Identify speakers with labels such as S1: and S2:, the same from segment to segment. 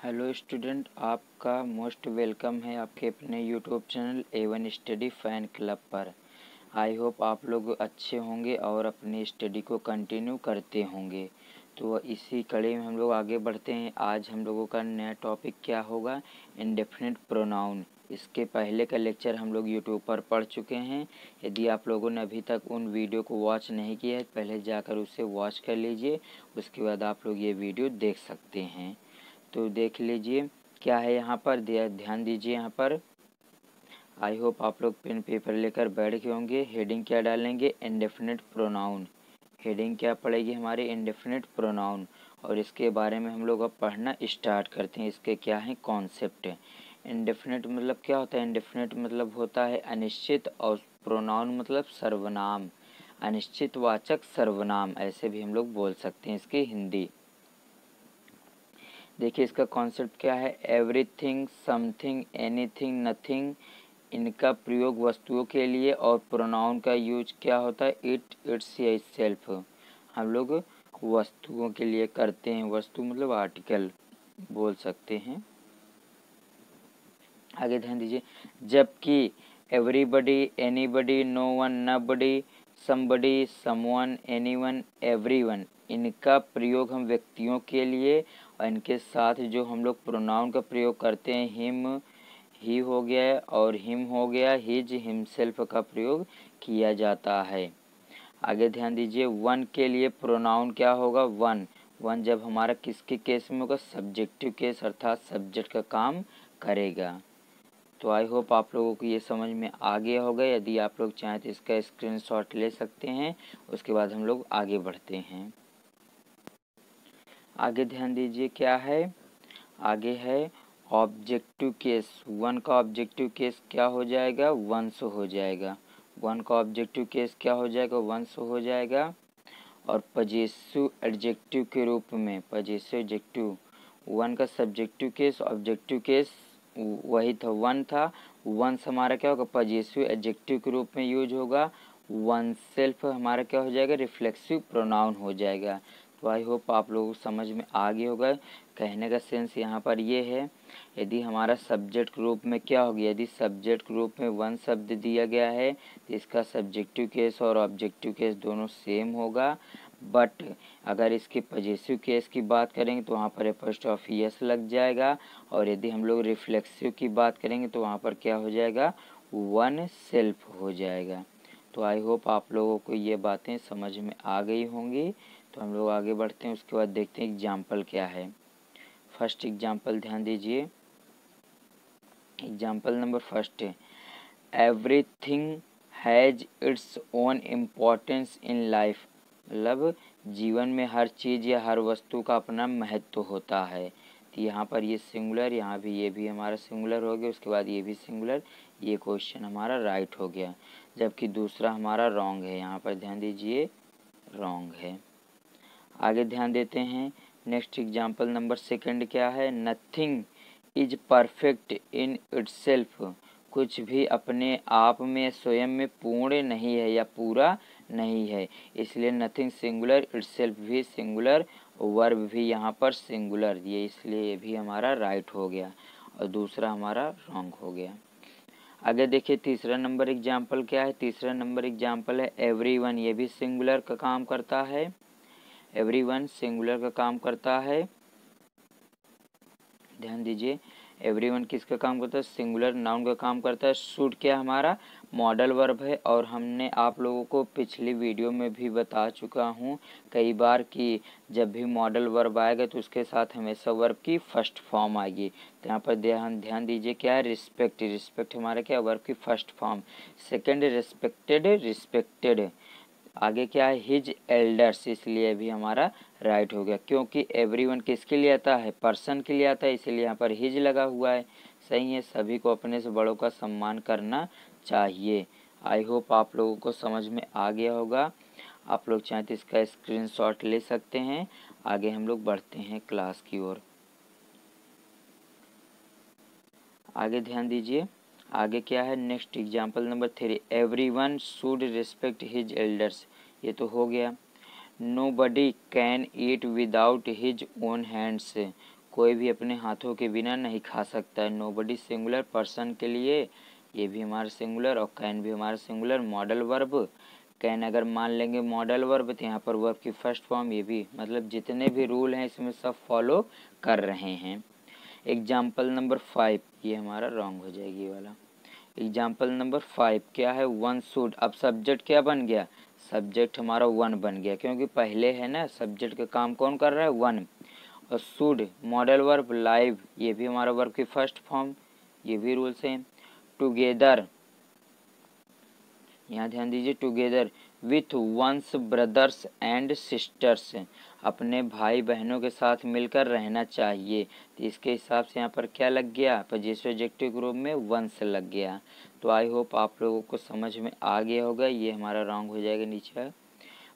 S1: Hello student, आपका most welcome है आपके अपने YouTube channel A1 study fan club पर। आई होप आप लोग अच्छे होंगे और अपनी स्टडी को कंटिन्यू करते होंगे। तो इसी कड़ी में हम लोग आगे बढ़ते हैं। आज हम लोगों का नया टॉपिक क्या होगा? Indefinite pronoun. इसके पहले का लेक्चर हम लोग यूट्यूब पर पढ़ चुके हैं। यदि आप लोगों ने अभी तक उन वीडियो को वॉच नहीं किया है, पहले जाकर उसे वॉच कर लीजिए, उसके बाद आप लोग ये वीडियो देख सकते हैं। तो देख लीजिए क्या है यहाँ पर, ध्यान दीजिए यहाँ पर। आई होप आप लोग पेन पेपर लेकर बैठ गए होंगे। हेडिंग क्या डालेंगे? Indefinite pronoun. हेडिंग क्या पड़ेगी हमारी? Indefinite pronoun. और इसके बारे में हम लोग अब पढ़ना स्टार्ट करते हैं। इसके क्या है कॉन्सेप्ट? इंडेफिनिट मतलब क्या होता है? इंडेफिनिट मतलब होता है अनिश्चित, और प्रोनाउन मतलब सर्वनाम, अनिश्चित वाचक सर्वनाम, ऐसे भी हम लोग बोल सकते हैं इसकी हिंदी। देखिए इसका कॉन्सेप्ट क्या है? एवरीथिंग, समथिंग, एनीथिंग, नथिंग, इनका प्रयोग वस्तुओं के लिए, और प्रोनाउन का यूज क्या होता है? इट, इट्स या इटसेल्फ। हम लोग वस्तुओं के लिए करते हैं। वस्तु मतलब आर्टिकल बोल सकते हैं। आगे ध्यान दीजिए। जबकि everybody, anybody, no one, nobody, somebody, someone, anyone, everyone, इनका प्रयोग हम व्यक्तियों के लिए, और इनके साथ जो हम लोग प्रोनाउन का प्रयोग करते हैं, हिम, ही हो गया और हिम हो गया, हिज, हिमसेल्फ का प्रयोग किया जाता है। आगे ध्यान दीजिए। वन के लिए प्रोनाउन क्या होगा? वन। वन जब हमारा किसके केस में होगा? सब्जेक्टिव केस, अर्थात सब्जेक्ट का काम करेगा। तो आई होप आप लोगों को ये समझ में आ गया होगा। यदि आप लोग चाहें तो इसका स्क्रीनशॉट ले सकते हैं। उसके बाद हम लोग आगे बढ़ते हैं। आगे ध्यान दीजिए क्या है? आगे है ऑब्जेक्टिव केस। वन का ऑब्जेक्टिव केस क्या हो जाएगा? वंस हो जाएगा। वन का ऑब्जेक्टिव केस क्या हो जाएगा? वंस हो जाएगा। और पजेसिव एडजेक्टिव के रूप में, पजेसिव एडजेक्टिव, वन का सब्जेक्टिव केस, ऑब्जेक्टिव केस वही था, वन था। वंस हमारा क्या होगा? पजेसिव एडजेक्टिव के रूप में यूज होगा। वन सेल्फ हमारा क्या हो जाएगा? रिफ्लेक्सिव प्रोनाउन हो जाएगा। तो आई होप आप लोगों को समझ में आ गया होगा। कहने का सेंस यहाँ पर ये है, यदि हमारा सब्जेक्ट ग्रुप में क्या होगी? यदि सब्जेक्ट ग्रुप में वन शब्द दिया गया है तो इसका सब्जेक्टिव केस और ऑब्जेक्टिव केस दोनों सेम होगा। बट अगर इसके पजेसिव केस की बात करेंगे तो वहाँ पर एपोस्ट्रोफी एस लग जाएगा। और यदि हम लोग रिफ्लेक्सिव की बात करेंगे तो वहाँ पर क्या हो जाएगा? वन सेल्फ हो जाएगा। तो आई होप आप लोगों को ये बातें समझ में आ गई होंगी। तो हम लोग आगे बढ़ते हैं। उसके बाद देखते हैं एग्जाम्पल क्या है। फर्स्ट एग्जाम्पल ध्यान दीजिए। एग्जाम्पल नंबर फर्स्ट है, everything has its own importance in life. मतलब जीवन में हर चीज़ या हर वस्तु का अपना महत्व होता है। तो यहाँ पर ये सिंगुलर, यहाँ भी ये भी हमारा सिंगुलर हो गया, उसके बाद ये भी सिंगुलर। ये क्वेश्चन हमारा राइट हो गया, जबकि दूसरा हमारा रॉन्ग है। यहाँ पर ध्यान दीजिए, रॉन्ग है। आगे ध्यान देते हैं। नेक्स्ट एग्जाम्पल नंबर सेकंड क्या है? Nothing is perfect in itself. कुछ भी अपने आप में, स्वयं में पूर्ण नहीं है या पूरा नहीं है, इसलिए नथिंग सिंगुलर, इटसेल्फ भी सिंगुलर, वर्ब भी यहाँ पर सिंगुलर, ये इसलिए ये भी हमारा राइट हो गया और दूसरा हमारा रॉन्ग हो गया। आगे देखिए तीसरा नंबर एग्जाम्पल क्या है? तीसरा नंबर एग्जाम्पल है एवरीवन। ये भी सिंगुलर का काम करता है। एवरीवन सिंगुलर का काम करता है। ध्यान दीजिए, एवरीवन किसका काम करता है? सिंगुलर नाउन का काम करता है। शुड क्या हमारा मॉडल वर्ब है, और हमने आप लोगों को पिछली वीडियो में भी बता चुका हूँ कई बार कि जब भी मॉडल वर्ब आएगा तो उसके साथ हमेशा वर्ब की फर्स्ट फॉर्म आएगी। तो यहाँ पर ध्यान दीजिए क्या है? रिस्पेक्ट। रिस्पेक्ट हमारा क्या? वर्ब की first form. Second respected, respected. आगे क्या है? हिज एल्डर्स, इसलिए भी हमारा राइट हो गया, क्योंकि एवरीवन किसके लिए आता है? पर्सन के लिए आता है, इसीलिए यहाँ पर हिज लगा हुआ है। सही है, सभी को अपने से बड़ों का सम्मान करना चाहिए। आई होप आप लोगों को समझ में आ गया होगा। आप लोग चाहें तो इसका स्क्रीनशॉट ले सकते हैं। आगे हम लोग बढ़ते हैं क्लास की ओर। आगे ध्यान दीजिए, आगे क्या है? Next example number 3, everyone should respect his elders. ये तो हो गया। Nobody can eat without his own hands. कोई भी अपने हाथों के बिना नहीं खा सकता है। नोबडी सिंगुलर पर्सन के लिए, ये भी हमारा सिंगुलर, और कैन भी हमारा सिंगुलर। मॉडल वर्ब, कैन अगर मान लेंगे मॉडल वर्ब तो यहाँ पर वर्ब की फर्स्ट फॉर्म, ये भी मतलब जितने भी रूल हैं इसमें सब फॉलो कर रहे हैं। एग्जाम्पल नंबर 5, ये हमारा रॉन्ग हो जाएगी ये वाला। एग्जाम्पल नंबर 5 क्या है, वन शुड। अब सब्जेक्ट क्या बन गया, सब्जेक्ट हमारा वन बन गया, क्योंकि पहले है ना सब्जेक्ट का काम कौन कर रहा है, वन। और शुड मॉडल वर्ब, लाइव ये भी हमारा वर्ब की फर्स्ट फॉर्म, ये भी रूल सेम। टुगेदर, यहाँ ध्यान दीजिए, together with one's brothers and sisters, अपने भाई बहनों के साथ मिलकर रहना चाहिए। तो इसके हिसाब से यहाँ पर क्या लग गया, पजेसिव एडजेक्टिव ग्रुप में वंस लग गया। तो आई होप आप लोगों को समझ में आ गया होगा। ये हमारा रॉन्ग हो जाएगा नीचे।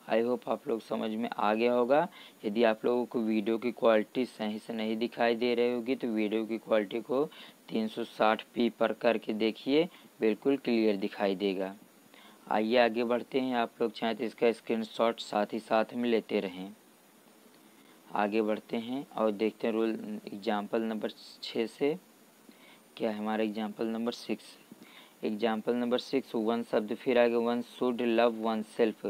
S1: आई होप आप लोग समझ में आ गया होगा। यदि आप लोगों को वीडियो की क्वालिटी सही से नहीं दिखाई दे रही होगी तो वीडियो की क्वालिटी को 360p पर करके देखिए, बिल्कुल क्लियर दिखाई देगा। आइए आगे बढ़ते हैं। आप लोग चाहें तो इसका स्क्रीनशॉट साथ ही साथ में लेते रहें। आगे बढ़ते हैं और देखते हैं रूल एग्जाम्पल नंबर 6 से क्या है हमारा। Example number 6, example number 6, one शब्द फिर आगे, one should love one self,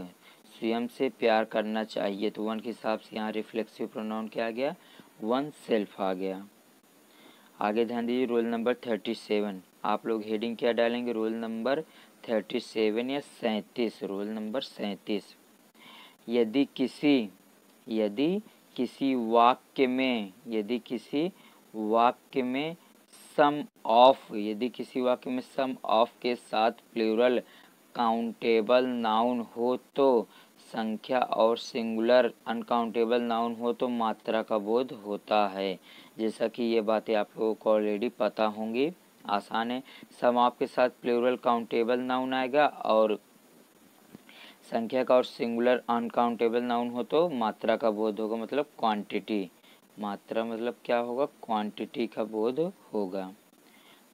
S1: स्वयं से प्यार करना चाहिए। तो वन के हिसाब से यहाँ रिफ्लेक्सिव प्रोनाउन क्या आ गया, वन सेल्फ आ गया। आगे ध्यान दीजिए, रोल नंबर 37, आप लोग हेडिंग क्या डालेंगे, रोल नंबर 37 या 37, रोल नंबर 37। यदि किसी वाक्य में, यदि किसी वाक्य में सम ऑफ, यदि किसी वाक्य में सम ऑफ के साथ प्लूरल काउंटेबल नाउन हो तो संख्या, और सिंगुलर अनकाउंटेबल नाउन हो तो मात्रा का बोध होता है। जैसा कि ये बातें आप लोगों को ऑलरेडी पता होंगी, आसान है। सम ऑफ के साथ प्लूरल काउंटेबल नाउन आएगा और संख्या का और सिंगुलर अनकाउंटेबल नाउन हो तो मात्रा का बोध होगा, मतलब क्वांटिटी। मात्रा मतलब क्या होगा, क्वांटिटी का बोध होगा।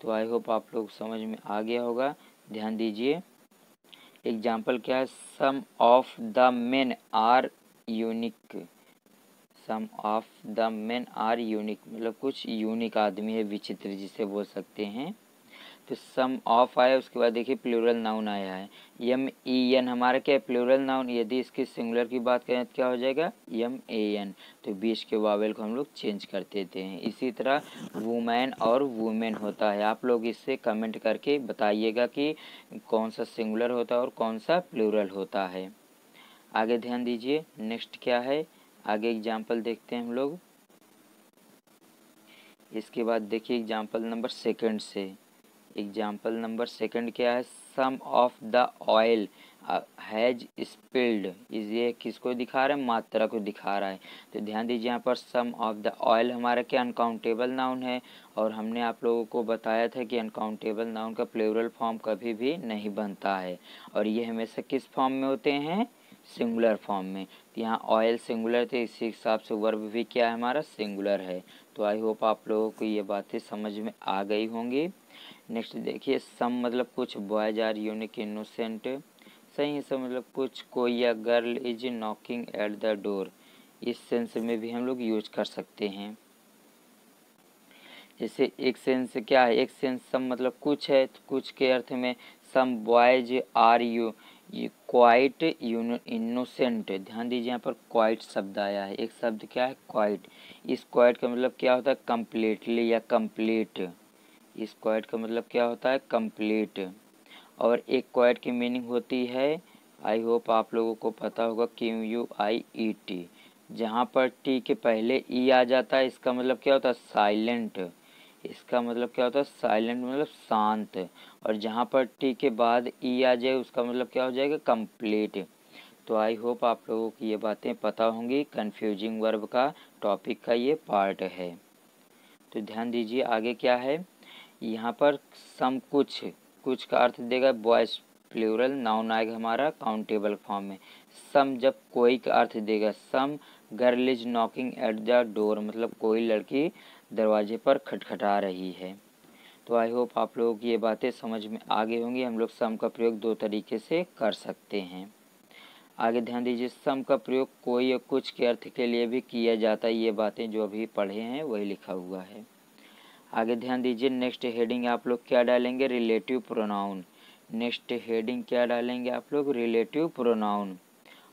S1: तो आई होप आप लोग समझ में आ गया होगा। ध्यान दीजिए, एग्जाम्पल क्या है, some of the men are unique, some of the men are unique मतलब कुछ यूनिक आदमी है, विचित्र जिसे बोल सकते हैं। तो सम ऑफ आया, उसके बाद देखिए प्लूरल नाउन आया है, यम ई एन हमारा क्या है, प्लूरल नाउन। यदि इसकी सिंगुलर की बात करें तो क्या हो जाएगा, यम ए एन। तो बीच के वावेल को हम लोग चेंज कर देते हैं। इसी तरह वुमेन और वुमेन होता है। आप लोग इससे कमेंट करके बताइएगा कि कौन सा सिंगुलर होता है और कौन सा प्लूरल होता है। आगे ध्यान दीजिए, नेक्स्ट क्या है, आगे एग्जाम्पल देखते हैं हम लोग। इसके बाद देखिए एग्जाम्पल नंबर 2 से, एग्जाम्पल नंबर 2 क्या है, some of the oil has spilled, ये किसको दिखा रहा है, मात्रा को दिखा रहा है। तो ध्यान दीजिए यहाँ पर सम ऑफ द ऑयल हमारा क्या अनकाउंटेबल नाउन है, और हमने आप लोगों को बताया था कि अनकाउंटेबल नाउन का प्लूरल फॉर्म कभी भी नहीं बनता है, और ये हमेशा किस फॉर्म में होते हैं, सिंगुलर फॉर्म में। तो यहाँ ऑयल सिंगुलर थे, इसी हिसाब से वर्ब भी क्या है हमारा, सिंगुलर है। तो आई होप आप लोगों को ये बातें समझ में आ गई होंगी। नेक्स्ट देखिए, सम मतलब कुछ, बॉयज आर यूनिक इनोसेंट, सही है, सब मतलब कुछ, कोई या girl is knocking at the door, इस सेंस में भी हम लोग यूज कर सकते हैं। जैसे एक सेंस क्या है, एक सेंस सम मतलब कुछ है, तो कुछ के अर्थ में some boys are you quite innocent. ध्यान दीजिए यहाँ पर क्वाइट शब्द आया है, एक शब्द क्या है, क्वाइट। इस क्वाइट का मतलब क्या होता है, कम्प्लीटली या कंप्लीट। इस क्वाइट का मतलब क्या होता है, कंप्लीट। और एक क्वाइट की मीनिंग होती है, आई होप आप लोगों को पता होगा, QUIET। जहाँ पर टी के पहले ई आ जाता है इसका मतलब क्या होता है, साइलेंट। इसका मतलब क्या होता है, साइलेंट मतलब शांत। और जहाँ पर टी के बाद ई आ जाए उसका मतलब क्या हो जाएगा, कंप्लीट। तो आई होप आप लोगों को ये बातें पता होंगी। कन्फ्यूजिंग वर्ब का टॉपिक का ये पार्ट है। तो ध्यान दीजिए आगे क्या है, यहाँ पर सम कुछ का अर्थ देगा बॉयज, प्लूरल नाउन आएगा हमारा काउंटेबल फॉर्म में। सम जब कोई का अर्थ देगा, some girl is knocking at the door मतलब कोई लड़की दरवाजे पर खटखटा रही है। तो आई होप आप लोगों की ये बातें समझ में आ गई होंगी। हम लोग सम का प्रयोग 2 तरीके से कर सकते हैं। आगे ध्यान दीजिए, सम का प्रयोग कोई या कुछ के अर्थ के लिए भी किया जाता है। ये बातें जो अभी पढ़े हैं वही लिखा हुआ है। आगे ध्यान दीजिए, नेक्स्ट हेडिंग आप लोग क्या डालेंगे, रिलेटिव प्रोनाउन। नेक्स्ट हेडिंग क्या डालेंगे आप लोग, रिलेटिव प्रोनाउन।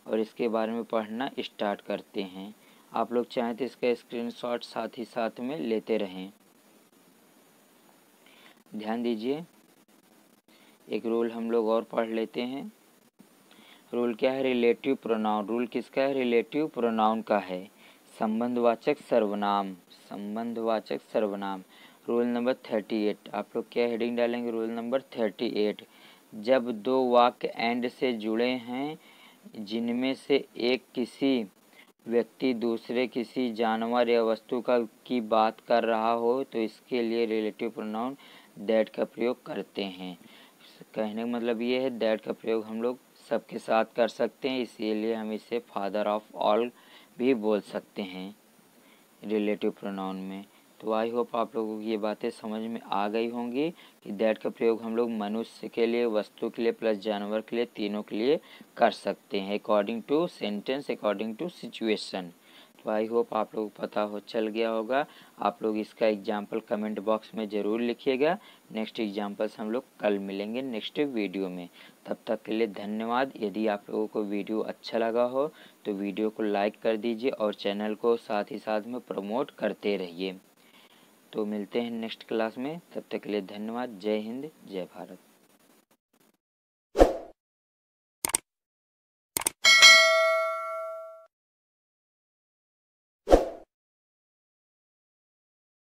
S1: और इसके बारे में पढ़ना स्टार्ट करते हैं। आप लोग चाहें तो इसका स्क्रीनशॉट साथ ही साथ में लेते रहें। ध्यान दीजिए, एक रूल हम लोग और पढ़ लेते हैं। रूल क्या है, रिलेटिव प्रोनाउन। रूल किसका है, रिलेटिव प्रोनाउन का है। संबंधवाचक सर्वनाम, संबंधवाचक सर्वनाम। रूल नंबर 38, आप लोग क्या हेडिंग डालेंगे, रूल नंबर 38। जब दो वाक्य एंड से जुड़े हैं जिनमें से एक किसी व्यक्ति दूसरे किसी जानवर या वस्तु की बात कर रहा हो तो इसके लिए रिलेटिव प्रोनाउन दैट का प्रयोग करते हैं। कहने का मतलब ये है, दैट का प्रयोग हम लोग सबके साथ कर सकते हैं, इसीलिए हम इसे फादर ऑफ ऑल भी बोल सकते हैं रिलेटिव प्रोनाउन में। तो आई होप आप लोगों को ये बातें समझ में आ गई होंगी कि दैट का प्रयोग हम लोग मनुष्य के लिए, वस्तु के लिए प्लस जानवर के लिए, तीनों के लिए कर सकते हैं, according to sentence, according to situation. तो आई होप आप लोगों को पता हो चल गया होगा। आप लोग इसका एग्जाम्पल कमेंट बॉक्स में ज़रूर लिखिएगा। नेक्स्ट एग्जाम्पल्स हम लोग कल मिलेंगे नेक्स्ट वीडियो में। तब तक के लिए धन्यवाद। यदि आप लोगों को वीडियो अच्छा लगा हो तो वीडियो को लाइक कर दीजिए और चैनल को साथ ही साथ में प्रमोट करते रहिए। तो मिलते हैं नेक्स्ट क्लास में, तब तक के लिए धन्यवाद। जय हिंद, जय भारत।